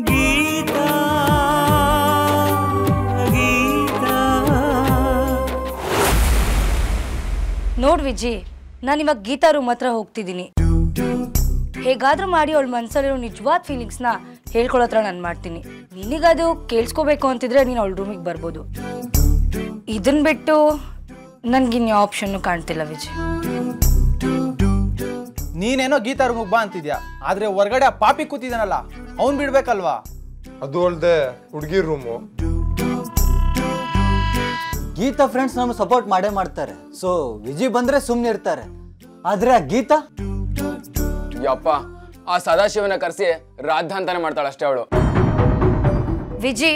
ಗೀತಾ ಗೀತಾ ನೋಡ್ ವಿಜಿ, ನಾನು ಇವಾಗ ಗೀತಾ ರೂಮ್ ಹತ್ರ ಹೋಗ್ತಿದ್ದೀನಿ. ಹೇಗಾದ್ರೂ ಮಾಡಿ ಅವಳ ಮನಸ್ಸಲ್ಲಿರೋ ನಿಜವಾದ ಫೀಲಿಂಗ್ಸ್ನ ಹೇಳ್ಕೊಳ್ಳೋತ್ರ ನಾನು ಮಾಡ್ತೀನಿ. ನಿನಗದು ಕೇಳಿಸ್ಕೋಬೇಕು ಅಂತಿದ್ರೆ ನೀನು ಅವಳ ರೂಮಿಗೆ ಬರ್ಬೋದು. ಇದನ್ನ ಬಿಟ್ಟು ನನ್ಗಿನ್ಯ ಆಪ್ಷನ್ನು ಕಾಣ್ತಿಲ್ಲ ವಿಜಯ್. ನೀನೇನೋ ಗೀತಾ ರೂಮಿಗೆ ಬಾ ಅಂತಿದ್ಯಾ, ಆದ್ರೆ ಹೊರಗಡೆ ಆ ಪಾಪಿ ಕೂತಿದ್ದಾನಲ್ಲ ಅವ್ನ್ ಬಿಡ್ಬೇಕಲ್ವಾ? ಅದು ಅಲ್ದೆ ಹುಡುಗಿ ರೂಮು. ಗೀತಾ ಫ್ರೆಂಡ್ಸ್ ನಮ್ಗೆ ಸಪೋರ್ಟ್ ಮಾಡೇ ಮಾಡ್ತಾರೆ. ಸೊ ವಿಜಯ್ ಬಂದ್ರೆ ಸುಮ್ಮನೆ ಇರ್ತಾರೆ. ಆದ್ರೆ ಆ ಗೀತಾ ಯಪ್ಪ, ಆ ಸದಾಶಿವನ ಕರೆಸಿ ರಾಧ ಅಂತಾನೆ ಮಾಡ್ತಾಳೆ ಅಷ್ಟೇ ಅವಳು. ವಿಜಿ,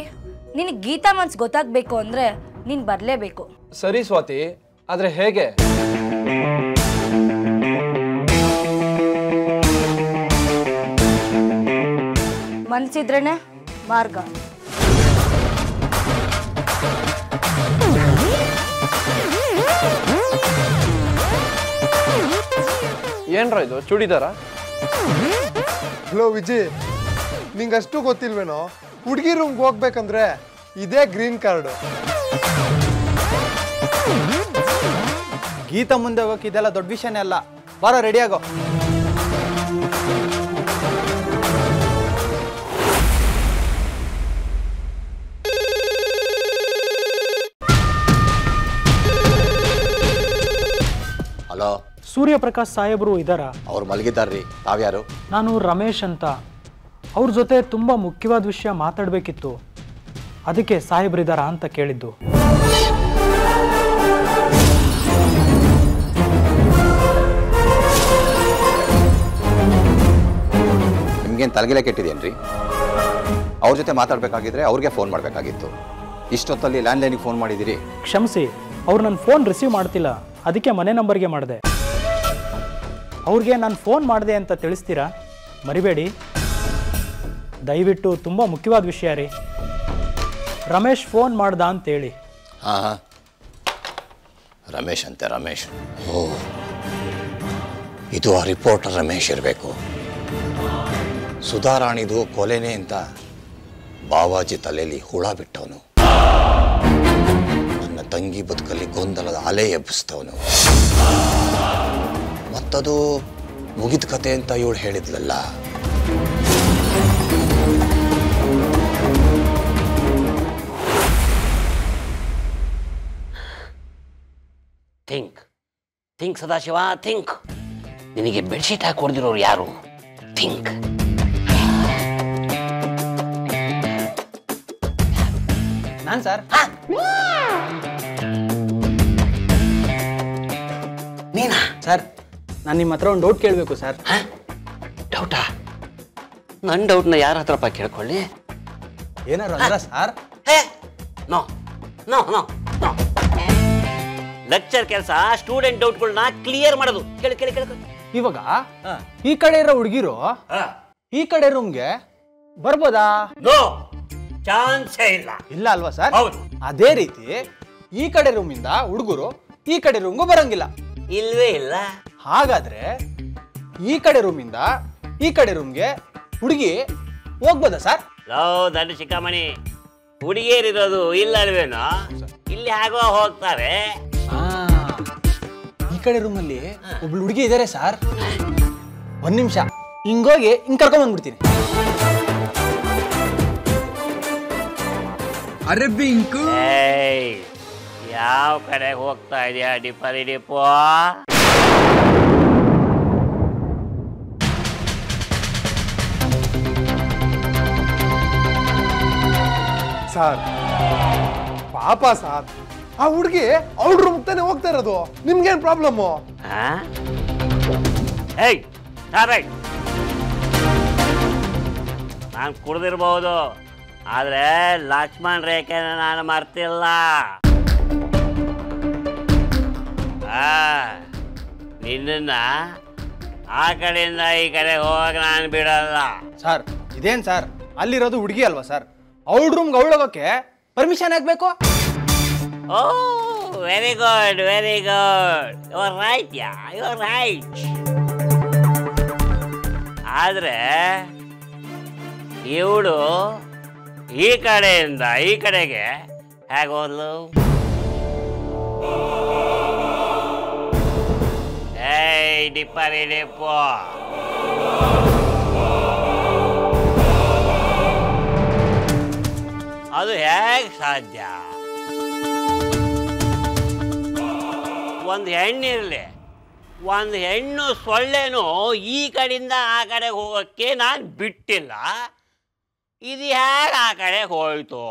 ನಿನಗೆ ಗೀತಾ ಮನ್ಸು ಗೊತ್ತಾಗಬೇಕು ಅಂದ್ರೆ ನೀನು ಬರಲೇಬೇಕು. ಸರಿ ಸ್ವಾತಿ, ಆದ್ರೆ ಹೇಗೆ? ಮನ್ಸಿದ್ರೇನೆ ಮಾರ್ಗ. ಏನ್ರ ಇದು ಚೂಡಿದಾರ? ಹಲೋ ವಿಜಯ್, ನಿಂಗಷ್ಟು ಗೊತ್ತಿಲ್ವೇನೋ? ಹುಡುಗಿ ರೂಮ್ಗೆ ಹೋಗ್ಬೇಕಂದ್ರೆ ಇದೇ ಗ್ರೀನ್ ಕಾರ್ಡ್. ಗೀತಾ ಮುಂದೆ ಹೋಗಕ್ಕೆ ಇದೆಲ್ಲ ದೊಡ್ಡ ವಿಷಯನೇ ಅಲ್ಲ. ಬಾರೋ, ರೆಡಿ ಆಗೋ. ಹಲೋ, ಸೂರ್ಯಪ್ರಕಾಶ್ ಸಾಹೇಬರು ಇದ್ದಾರಾ? ಅವ್ರು ಮಲಗಿದ್ದಾರ್ರಿ. ತಾವ್ಯಾರು? ನಾನು ರಮೇಶ್ ಅಂತ. ಅವ್ರ ಜೊತೆ ತುಂಬ ಮುಖ್ಯವಾದ ವಿಷಯ ಮಾತಾಡಬೇಕಿತ್ತು, ಅದಕ್ಕೆ ಸಾಹೇಬ್ರಿದ್ದಾರಾ ಅಂತ ಕೇಳಿದ್ದು. ನಿಮ್ಗೇನು ತಲೆಗಿಲೆ ಕೆಟ್ಟಿದೇನ್ರಿ? ಅವ್ರ ಜೊತೆ ಮಾತಾಡಬೇಕಾಗಿದ್ರೆ ಅವ್ರಿಗೆ ಫೋನ್ ಮಾಡಬೇಕಾಗಿತ್ತು. ಇಷ್ಟೊತ್ತಲ್ಲಿ ಲ್ಯಾಂಡ್ಲೈನಿಗೆ ಫೋನ್ ಮಾಡಿದ್ದೀರಿ. ಕ್ಷಮಿಸಿ, ಅವ್ರು ನನ್ನ ಫೋನ್ ರಿಸೀವ್ ಮಾಡ್ತಿಲ್ಲ, ಅದಕ್ಕೆ ಮನೆ ನಂಬರ್ಗೆ ಮಾಡಿದೆ. ಅವ್ರಿಗೆ ನಾನು ಫೋನ್ ಮಾಡಿದೆ ಅಂತ ತಿಳಿಸ್ತೀರಾ? ಮರಿಬೇಡಿ ದಯವಿಟ್ಟು, ತುಂಬ ಮುಖ್ಯವಾದ ವಿಷಯ ರೀ. ರಮೇಶ್ ಫೋನ್ ಮಾಡ್ದ ಅಂತೇಳಿ. ಹಾಂ ಹಾಂ, ರಮೇಶ್ ಅಂತೆ. ರಮೇಶ್, ಓ, ಇದು ಆ ರಿಪೋರ್ಟರ್ ರಮೇಶ್ ಇರಬೇಕು. ಸುಧಾರಾಣಿದು ಕೊಲೆನೇ ಅಂತ ಬಾವಾಜಿ ತಲೆಯಲ್ಲಿ ಹುಳ ಬಿಟ್ಟವನು. ನನ್ನ ತಂಗಿ ಬದುಕಲ್ಲಿ ಗೊಂದಲದ ಅಲೆ ಎಬ್ಬಿಸ್ತವನು. ಮತ್ತದು ಮುಗಿದ ಕತೆ ಅಂತ ಇವಳು ಹೇಳಿದ್ಲಲ್ಲ. Think Sadashiva, think. ನಿನಗೆ ಬೆಡ್ಶೀಟ್ ಹಾಕಿ ಹೊಡೆದಿರೋರು ಯಾರು? ಥಿಂಕ್. ನಾನು ಸರ್. ನೀನಾ ಸರ್, ನಾನು ನಿಮ್ಮ ಹತ್ರ ಒಂದು ಡೌಟ್ ಕೇಳಬೇಕು ಸರ್. ಡೌಟಾ? ನನ್ನ ಡೌಟ್ನ ಯಾರ ಹತ್ರಪ್ಪ ಕೇಳ್ಕೊಳ್ಳಿ? ಏನಾರು ಅಂದ್ರ sir? No no no no. Lecture ಕೆಲಸ ಸ್ಟೂಡೆಂಟ್ ಡೌಟ್ಗಳನ್ನ ಕ್ಲಿಯರ್ ಮಾಡೋದು. ಕೇಳಿ ಕೇಳಿ ಕೇಳಿ. ಇವಾಗ ಈ ಕಡೆ ಇರೋ ಹುಡುಗಿರು ಈ ಕಡೆ ರೂಮ್ಗೆ ಬರ್ಬೋದಾ? ನೋ, ಚಾನ್ಸೇ ಇಲ್ಲ. ಇಲ್ಲ ಅಲ್ವಾ ಸರ್? ಹೌದು. ಅದೇ ರೀತಿ ಈ ಕಡೆ ರೂಮಿಂದ ಹುಡುಗರು ಈ ಕಡೆ ರೂಮ್ಗೂ ಬರಂಗಿಲ್ಲ. ಇಲ್ವೇ ಇಲ್ಲ. ಹಾಗಾದ್ರೆ ಈ ಕಡೆ ರೂಮಿಂದ ಈ ಕಡೆ ರೂಮ್ಗೆ ಹುಡುಗಿ ಹೋಗ್ಬೋದಾ ಸರ್? ಲವ್ ದಂಡ ಶಿಖಾಮಣಿ, ಹುಡುಗಿಯರಿರೋದು ಇಲ್ಲಲ್ವೇನೋ? ಇಲ್ಲಿ ಆಗೋ ಹೋಗ್ತಾರೆ. ಈ ಕಡೆ ರೂಮಲ್ಲಿ ಒಬ್ಳು ಹುಡುಗಿ ಇದಾರೆ ಸರ್. ಒಂದ್ ನಿಮಿಷ, ಹಿಂಗೋಗಿ ಹಿಂಗ್ ಕರ್ಕೊಂಡ್ ಬಂದ್ಬಿಡ್ತೀನಿ. ಅರೆ ಬಿಂಕು, ಯಾವ ಕಡೆ ಹೋಗ್ತಾ ಇದೆಯಾ ಡಿಪರಿ ಡಿಪೋ? ಸರ್ ಪಾಪ ಸರ್, ಆ ಹುಡುಗಿ ಅವಳ ರೂಮ್ ತಾನೆ ಹೋಗ್ತಾ ಇರೋದು. ನಿಮ್ಗೇನ್ ಪ್ರಾಬ್ಲಮ್ಮು? ನಾನು ಕುಡ್ದಿರ್ಬಹುದು, ಆದ್ರೆ ಲಕ್ಷ್ಮಣ್ ರೇಖೆನ ನಾನು ಮರ್ತಿಲ್ಲ. ನಿನ್ನ ಆ ಕಡೆಯಿಂದ ಈ ಕಡೆ ಹೋಗಕ್ಕೆ ನಾನು ಬಿಡಲ್ಲ. ಸರ್ ಇದೇನ್ ಸರ್, ಅಲ್ಲಿರೋದು ಹುಡುಗಿ ಅಲ್ವಾ ಸರ್? ಅವಳ ರೂಮ್ಗೆ ಅವಳೋಗಕ್ಕೆ ಪರ್ಮಿಷನ್ ಆಗ್ಬೇಕು. Oh, very good, very good. You are right, you are right. ಆದ್ರೆ ಇವಳು ಈ ಕಡೆಯಿಂದ ಈ ಕಡೆಗೆ ಹೇಗೋದ್ಲು? ಏಯ್ ಡಿಪ್ಪರಿ ಡಿಪ್ಪು, ಅದು ಹೇಗೆ ಸಾಧ್ಯ? ಒಂದು ಹೆಣ್ಣಿರಲಿ, ಒಂದು ಹೆಣ್ಣು ಸೊಳ್ಳೆನೂ ಈ ಕಡೆಯಿಂದ ಆ ಕಡೆಗೆ ಹೋಗೋಕ್ಕೆ ನಾನು ಬಿಟ್ಟಿಲ್ಲ. ಇದು ಹೇಗೆ ಆ ಕಡೆಗೆ ಹೋಯ್ತು?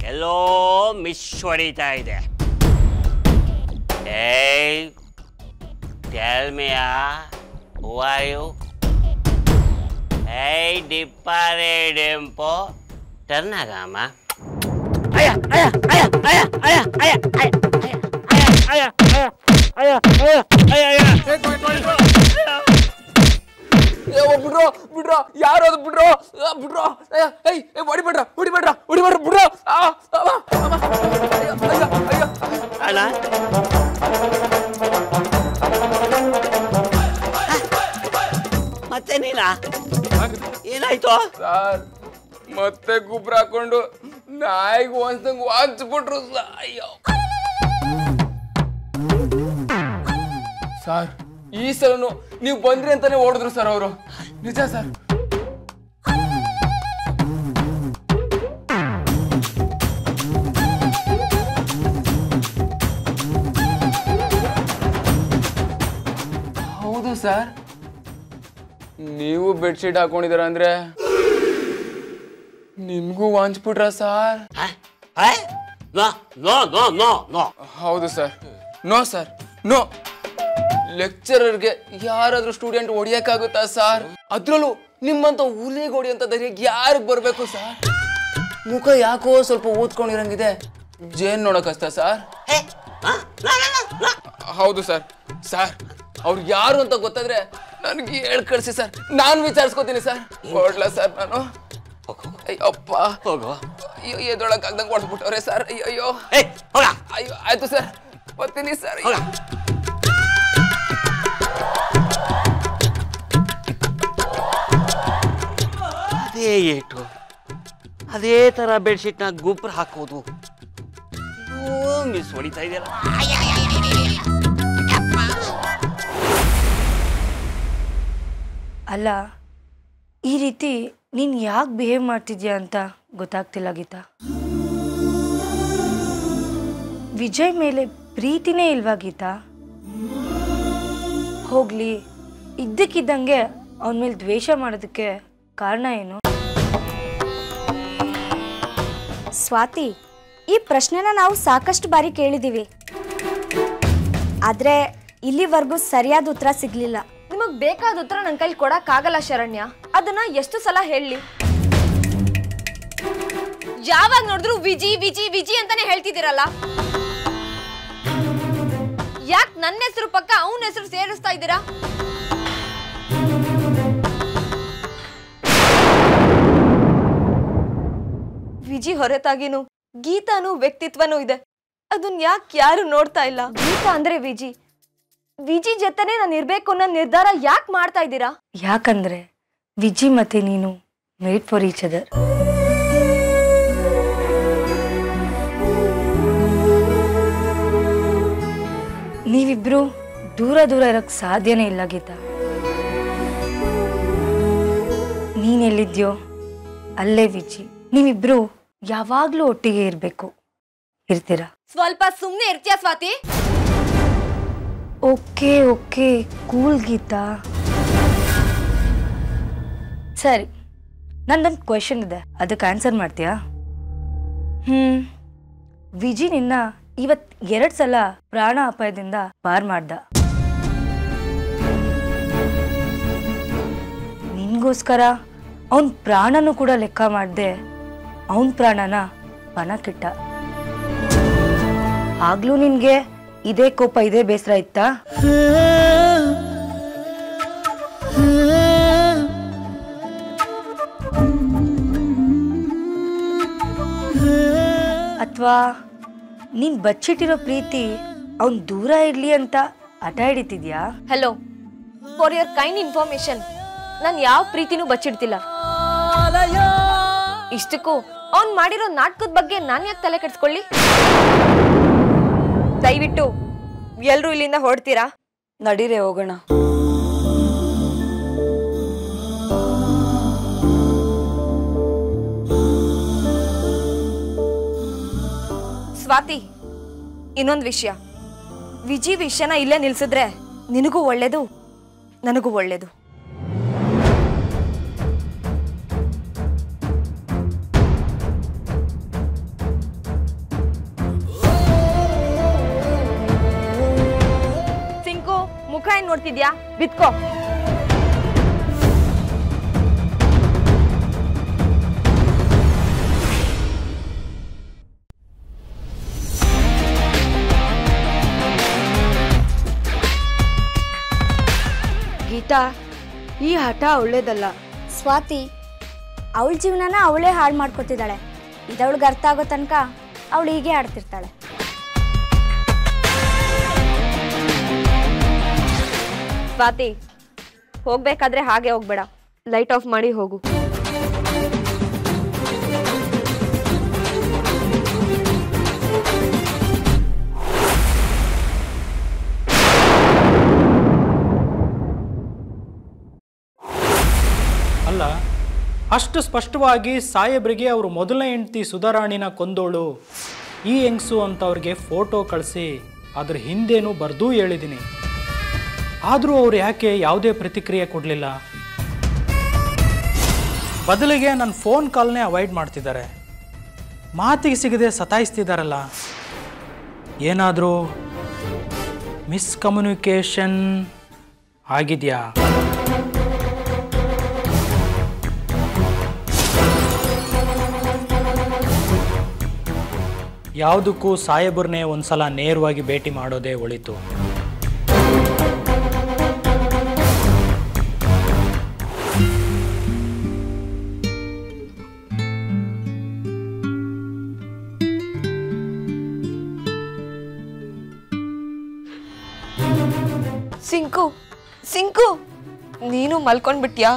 ಎಲ್ಲೋ ಮಿಸ್ ಹೊಡಿತಾ ಇದೆ. ಏಯ್ tell me who are you? ಏಯ್ ಡಿಪ್ಪರೆ ಡಿಂಪು, ಟರ್ನ್ ಆಗಮ್ಮ. ಅಯ್ಯ ಅಯ್ಯ ಅಯ್ಯ ಅಯ್ಯ ಅಯ್ಯ ಅಯ್ಯ ಅಯ್ಯ ಅಯ್ಯ ಅಯ್ಯ ಅಯ್ಯ ಬಿಡ್ರೋ ಬಿಡ್ರೋ, ಯಾರದು ಬಿಡ್ರೋ ಬಿಡ್ರೋ, ಏಯ್ ಹೊಡಿಬೇಡ್ರ ಹೊಡಿಬೇಡ್ರ ಹೊಡಿಬೇಡ್ರ ಬಿಡ್ರೋ. ಅಣ್ಣ ಮತ್ತೆ ನೀನ ಏನಾಯ್ತು? ಸರ್ ಮತ್ತೆ ಗುಬ್ರ ಹಾಕೊಂಡು ನಾಯಿಗೆ ಒಂದ್ಸಂಗ್ ವಾಂಚ್ಬಿಟ್ರು. ಅಯ್ಯೋ ಸರ್, ಈ ಸಲನು ನೀವು ಬಂದ್ರಿ ಅಂತಾನೆ ಓಡಿದ್ರು ಸರ್ ಅವರು. ನಿಜ ಸರ್. ಹೌದು ಸರ್. ನೀವು ಬೆಡ್ಶೀಟ್ ಹಾಕೊಂಡಿದ್ದೀರ ಅಂದ್ರೆ ನಿಮ್ಗೂ ವಾಂಚ್ಬಿಟ್ರ ಸರ್? ಹೌದು ಸರ್. No sir, no. ಲೆಕ್ಚರರ್ಗೆ ಯಾರಾದ್ರೂ ಸ್ಟೂಡೆಂಟ್ ಹೊಡಿಯಕ್ಕಾಗುತ್ತಾ ಸರ್? ಅದ್ರಲ್ಲೂ ನಿಮ್ಮಂತ ಹುಲಿಗೆ ಹೊಡಿಯಂತ ಧೈರ್ಯ ಯಾರಿಗೆ ಬರ್ಬೇಕು ಸರ್? ಮುಖ ಯಾಕೋ ಸ್ವಲ್ಪ ಓದ್ಕೊಂಡಿರಂಗಿದೆ, ಜೇನ್ ನೋಡಕ್ಕಷ್ಟ ಸರ್? ಹೌದು ಸರ್. ಸರ್ ಅವ್ರು ಯಾರು ಅಂತ ಗೊತ್ತಾದ್ರೆ ನನಗೆ ಹೇಳ್ ಕಳ್ಸಿ ಸರ್, ನಾನು ವಿಚಾರಿಸ್ಕೋತೀನಿ ಸರ್. ಹೊಡ್ಲಾ ಸರ್ ನಾನು? ಅಯ್ಯಪ್ಪ ಹೋಗೋ. ಅಯ್ಯೋ ಎದೊಳಕ್ಕಾಗ್ದಂಗೆ ಹೊಡೆದ್ಬಿಟ್ಟವ್ರೆ ಸರ್. ಅಯ್ಯೋ ಅಯ್ಯೋ ಆಯ್ತು ಸರ್, ಬರ್ತೀನಿ ಸರ್. ಅದೇ ಏಟು, ಅದೇ ತರ ಬೆಡ್ಶೀಟ್ನ ಗೊಬ್ಬರ ಹಾಕೋದು. ಮಿಸ್ ಹೊಡಿತಾ ಇದೆಯಲ್ಲ. ಅಲ್ಲ, ಈ ರೀತಿ ನೀನು ಯಾಕೆ ಬಿಹೇವ್ ಮಾಡ್ತಿದ್ಯಾ ಅಂತ ಗೊತ್ತಾಗ್ತಿಲ್ಲ ಗೀತಾ. ವಿಜಯ್ ಮೇಲೆ ಪ್ರೀತಿನೇ ಇಲ್ವಾ ಗೀತಾ? ಹೋಗ್ಲಿ, ಇದ್ದಕ್ಕಿದ್ದಂಗೆ ಅವನ ಮೇಲೆ ದ್ವೇಷ ಮಾಡೋದಕ್ಕೆ ಕಾರಣ ಏನು? ಸ್ವಾತಿ, ಈ ಪ್ರಶ್ನೆನ ನಾವು ಸಾಕಷ್ಟು ಬಾರಿ ಕೇಳಿದ್ದೀವಿ, ಆದರೆ ಇಲ್ಲಿವರೆಗೂ ಸರಿಯಾದ ಉತ್ತರ ಸಿಗ್ಲಿಲ್ಲ. ನಿಮಗೆ ಬೇಕಾದ ಉತ್ತರ ನನ್ನ ಕೈಲಿ ಕೊಡಕ್ಕಾಗಲ್ಲ ಶರಣ್ಯ. ಅದನ್ನ ಎಷ್ಟು ಸಲ ಹೇಳಿ? ಯಾವಾಗ ನೋಡಿದ್ರು ವಿಜಿ ವಿಜಿ ವಿಜಿ ಅಂತಾನೆ ಹೇಳ್ತಿದ್ದೀರಲ್ಲ. ಯಾಕೆ ನನ್ನ ಹೆಸರು ಪಕ್ಕ ಅವನ ಹೆಸರು ಸೇರಿಸ್ತಾ ಇದ್ದೀರಾ? ವಿಜಿ ಹೊರತಾಗಿನೂ ಗೀತಾನು ವ್ಯಕ್ತಿತ್ವನೂ ಇದೆ. ಅದನ್ನ ಯಾಕೆ ಯಾರು ನೋಡ್ತಾ ಇಲ್ಲ? ಗೀತಾ ಅಂದ್ರೆ ವಿಜಿ, ವಿಜಿ ಜೊತೆನೆ ನಾನು ಇರ್ಬೇಕು ಅನ್ನೋ ನಿರ್ಧಾರ ಯಾಕೆ ಮಾಡ್ತಾ ಇದ್ದೀರಾ? ಯಾಕಂದ್ರೆ ವಿಜಿ ಮತ್ತೆ ನೀನು ಮೇಡ್ ಫಾರ್ ಈಚ್ ಅದರ್. ನೀವಿಬ್ರು ದೂರ ದೂರ ಇರಕ್ ಸಾಧ್ಯನೇ ಇಲ್ಲ ಗೀತಾ. ನೀನೆಲ್ಲಿದ್ಯೋ ಅಲ್ಲೇ ವಿಜಿ. ನೀವಿಬ್ರು ಯಾವಾಗ್ಲೂ ಒಟ್ಟಿಗೆ ಇರ್ಬೇಕು. ಇರ್ತೀರಾ? ಸ್ವಲ್ಪ ಸುಮ್ಮನೆ ಇರ್ತೀಯಾ Swati? Okay okay, cool Geeta. ಸರಿ, ನಂದೊಂದು ಕ್ವೆಶನ್ ಇದೆ, ಅದಕ್ಕೆ ಆನ್ಸರ್ ಮಾಡ್ತೀಯಾ? ವಿಜಿ ನಿನ್ನ ಇವತ್ತು 2 ಸಲ ಪ್ರಾಣ ಅಪಾಯದಿಂದ ಪಾರ್ ಮಾಡ್ದ. ನಿನ್ಗೋಸ್ಕರ ಅವನ ಪ್ರಾಣನೂ ಕೂಡ ಲೆಕ್ಕ ಮಾಡದೆ ಅವನ ಪ್ರಾಣನ ಪಣಕ್ಕಿಟ್ಟ. ಆಗ್ಲೂ ನಿನ್ಗೆ ಇದೇ ಕೋಪ, ಇದೇ ಬೇಸರ ಇತ್ತಾ? ಅಥವಾ ನೀನ್ ಬಚ್ಚಿಟ್ಟಿರೋ ಪ್ರೀತಿ ಅವನ್ ದೂರ ಇರ್ಲಿ ಅಂತ ಹಠ ಹಿಡಿತಿದ್ಯಾ? Hello, for your kind information ನಾನು ಯಾವ ಪ್ರೀತಿನೂ ಬಚ್ಚಿಡ್ತಿಲ್ಲ. ಇಷ್ಟಕ್ಕೂ ಅವ್ನ್ ಮಾಡಿರೋ ನಾಟಕದ ಬಗ್ಗೆ ನಾನು ಯಾಕೆ ತಲೆ ಕೆಡಿಸ್ಕೊಳ್ಳಿ? ದಯವಿಟ್ಟು ಎಲ್ರೂ ಇಲ್ಲಿಂದ ಹೊರಡ್ತೀರಾ? ನಡೀರೆ ಹೋಗೋಣ. ಸ್ವಾತಿ, ಇನ್ನೊಂದು ವಿಷಯ, ವಿಜಿ ವಿಷಯನ ಇಲ್ಲೇ ನಿಲ್ಸಿದ್ರೆ ನಿನಗೂ ಒಳ್ಳೇದು, ನನಗೂ ಒಳ್ಳೇದು. ಸಿಂಕು, ಮುಖ ಏನ್ ನೋಡ್ತಿದ್ಯಾ? ಬಿತ್ಕೋ. ಗೀತಾ, ಈ ಹಠ ಒಳ್ಳೇದಲ್ಲ. ಸ್ವಾತಿ, ಅವಳ ಜೀವನನ ಅವಳೇ ಹಾಳು ಮಾಡ್ಕೊತಿದ್ದಾಳೆ. ಇದವಳಿಗೆ ಅರ್ಥ ಆಗೋ ತನಕ ಅವಳು ಹೀಗೆ ಆಡ್ತಿರ್ತಾಳೆ. ಸ್ವಾತಿ, ಹೋಗ್ಬೇಕಾದ್ರೆ ಹಾಗೆ ಹೋಗ್ಬೇಡ, ಲೈಟ್ ಆಫ್ ಮಾಡಿ ಹೋಗು. ಅಲ್ಲ, ಅಷ್ಟು ಸ್ಪಷ್ಟವಾಗಿ ಸಾಹೇಬ್ರಿಗೆ ಅವರು ಮೊದಲನೇ ಹೆಂಡತಿ ಸುಧಾರಾಣಿನ ಕೊಂದೋಳು ಈ ಹೆಂಗಸು ಅಂತ ಅವ್ರಿಗೆ ಫೋಟೋ ಕಳಿಸಿ ಅದ್ರ ಹಿಂದೇನು ಬರ್ದೂ ಹೇಳಿದ್ದೀನಿ. ಆದರೂ ಅವ್ರು ಯಾಕೆ ಯಾವುದೇ ಪ್ರತಿಕ್ರಿಯೆ ಕೊಡಲಿಲ್ಲ? ಬದಲಿಗೆ ನನ್ನ ಫೋನ್ ಕಾಲ್ನೇ ಅವಾಯ್ಡ್ ಮಾಡ್ತಿದ್ದಾರೆ. ಮಾತಿಗೆ ಸಿಗದೆ ಸತಾಯಿಸ್ತಿದ್ದಾರಲ್ಲ. ಏನಾದರೂ ಮಿಸ್ಕಮ್ಯುನಿಕೇಷನ್ ಆಗಿದೆಯಾ? ಯಾವುದಕ್ಕೂ ಸಾಹೇಬ್ರನ್ನೇ ಒಂದ್ಸಲ ನೇರವಾಗಿ ಭೇಟಿ ಮಾಡೋದೇ ಒಳಿತು. ಸಿಂಕು, ಸಿಂಕು, ನೀನು ಮಲ್ಕೊಂಡ್ಬಿಟ್ಯಾ?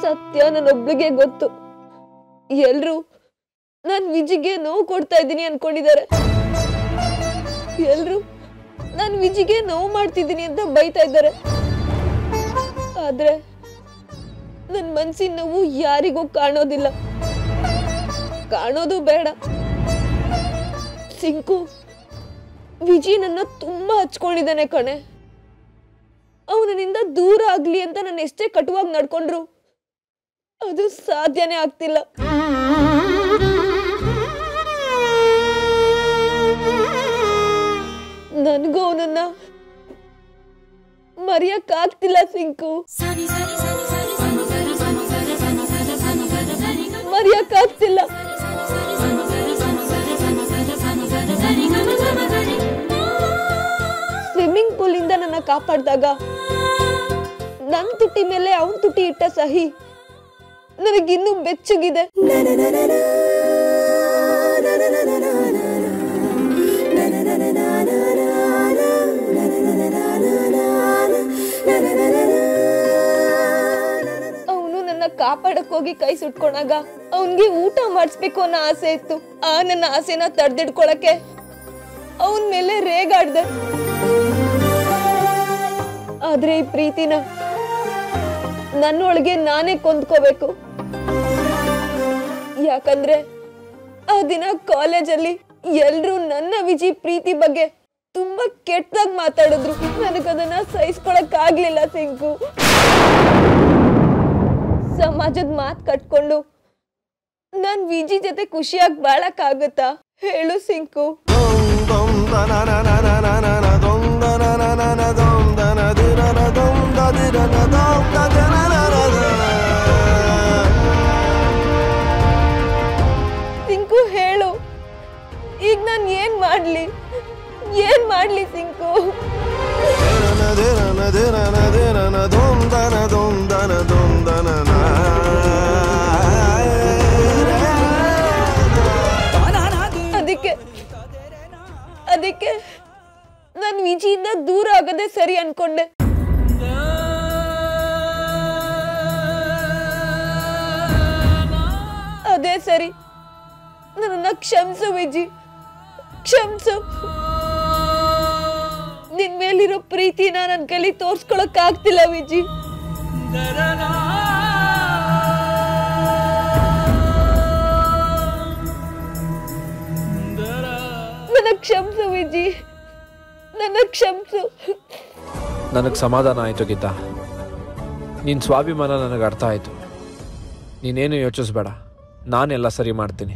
ಸತ್ಯ ನನ್ನೊಬ್ಳಿಗೆ ಗೊತ್ತು. ಎಲ್ರು ನಾನ್ ವಿಜಿಗೆ ನೋವು ಕೊಡ್ತಾ ಇದ್ದೀನಿ ಅನ್ಕೊಂಡಿದ್ದಾರೆ. ಎಲ್ರು ನಾನ್ ವಿಜಿಗೆ ನೋವು ಮಾಡ್ತಿದ್ದೀನಿ ಅಂತ ಬೈತಾ ಇದ್ದಾರೆ. ಆದ್ರೆ ನನ್ ಮನ್ಸಿನ ನೋವು ಯಾರಿಗೂ ಕಾಣೋದಿಲ್ಲ, ಕಾಣೋದು ಬೇಡ. ಸಿಂಕು, ವಿಜಿ ನನ್ನ ತುಂಬಾ ಹಚ್ಕೊಂಡಿದ್ದಾನೆ ಕಣೆ. ಅವನಿಂದ ದೂರ ಆಗ್ಲಿ ಅಂತ ನಾನು ಎಷ್ಟೇ ಕಟುವಾಗಿ ನಡ್ಕೊಂಡ್ರು ಅದು ಸಾಧ್ಯನೇ ಆಗ್ತಿಲ್ಲ. ನನಗೂ ಅವನನ್ನ ಮರೆಯಕ್ಕಾಗ್ತಿಲ್ಲ ಸಿಂಕು, ಮರೆಯಕ್ಕಾಗ್ತಿಲ್ಲ. ಸ್ವಿಮ್ಮಿಂಗ್ ಪೂಲ್ ಇಂದ ನನ್ನ ಕಾಪಾಡಿದಾಗ ನನ್ ತುಟಿ ಮೇಲೆ ಅವನ್ ತುಟಿ ಇಟ್ಟ ಸಹಿ ನನಗಿನ್ನೂ ಬೆಚ್ಚಗಿದೆ. ಅವನು ನನ್ನ ಕಾಪಾಡಕ್ ಹೋಗಿ ಕೈ ಸುಟ್ಕೊಂಡಾಗ ಅವನ್ಗೆ ಊಟ ಮಾಡಿಸ್ಬೇಕು ಅನ್ನೋ ಆಸೆ ಇತ್ತು. ಆ ನನ್ನ ಆಸೆನ ತಡೆದಿಡ್ಕೊಳಕ್ಕೆ ಅವನ್ ಮೇಲೆ ರೇಗಾಡ್ದೆ. ಆದ್ರೆ ಈ ಪ್ರೀತಿನ ನನ್ನೊಳಗೆ ನಾನೇ ಕೊಂದ್ಕೋಬೇಕು. ಯಾಕಂದ್ರೆ ಆ ದಿನ ಕಾಲೇಜಲ್ಲಿ ಎಲ್ರೂ ನನ್ನ ವಿಜಿ ಪ್ರೀತಿ ಬಗ್ಗೆ ತುಂಬಾ ಕೆಟ್ಟದಾಗಿ ಮಾತಾಡಿದ್ರು. ನನಗದನ್ನ ಸಹಿಸ್ಕೊಳಕ್ ಆಗ್ಲಿಲ್ಲ ಸಿಂಕು. ಸಮಾಜದ ಮಾತ್ ಕಟ್ಕೊಂಡು ನಾನ್ ವಿಜಿ ಜೊತೆ ಖುಷಿಯಾಗಿ ಬಾಳಕ್ ಆಗುತ್ತಾ ಹೇಳು ಸಿಂಕು? ಸಿಂಕು ಹೇಳು, ಈಗ ನಾನು ಏನ್ ಮಾಡ್ಲಿ ಸಿಂಕು? ಅದಕ್ಕೆ ನಾನು ವಿಜಿಯಿಂದ ದೂರ ಆಗದೆ ಸರಿ ಅನ್ಕೊಂಡೆ. ಅದೇ ಸರಿ. ನನ್ನ ಕ್ಷಮಿಸು ವಿಜಿ, ಕ್ಷಮಿಸು. ನಿನ್ ಮೇಲಿರೋ ಪ್ರೀತಿನ ನನ್ನ ಕೈಲಿ ತೋರ್ಸ್ಕೊಳಕ್ ಆಗ್ತಿಲ್ಲ ವಿಜಿ. ನನ್ನ ಕ್ಷಮಿಸು ವಿಜಿ, ನನ್ನ ಕ್ಷಮಿಸು. ನನಗೆ ಸಮಾಧಾನ ಆಯಿತು ಗೀತಾ. ನಿನ್ನ ಸ್ವಾಭಿಮಾನ ನನಗೆ ಅರ್ಥ ಆಯಿತು. ನೀನೇನು ಯೋಚಿಸ್ಬೇಡ, ನಾನೆಲ್ಲ ಸರಿ ಮಾಡ್ತೀನಿ.